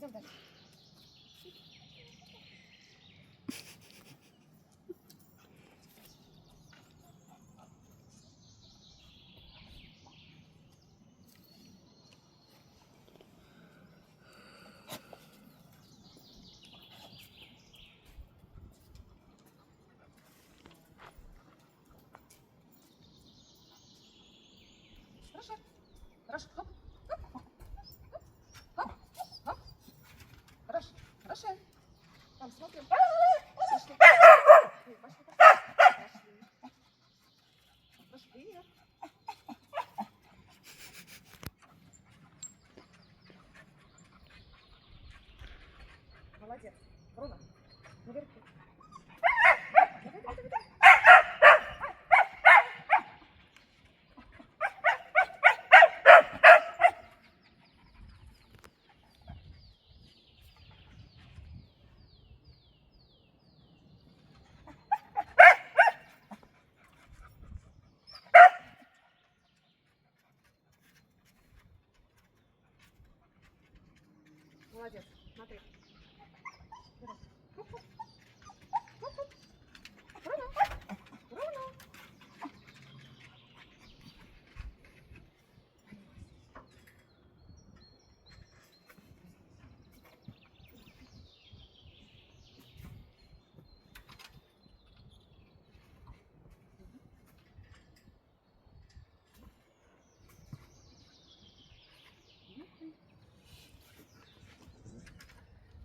Пойдем дальше. Хорошо. Хорошо. Хоп. Хоп. Хоп. Хоп. Хорошо. Хорошо. Там смотрим. Пошли. Ой, пошли. Пошли. Пошли. Молодец. Бруно. Наверху. Давай, давай, давай. Молодец. Смотри. Давай. Хоп-хоп. Хоп-хоп. Бруно. Бруно.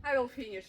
I will finish.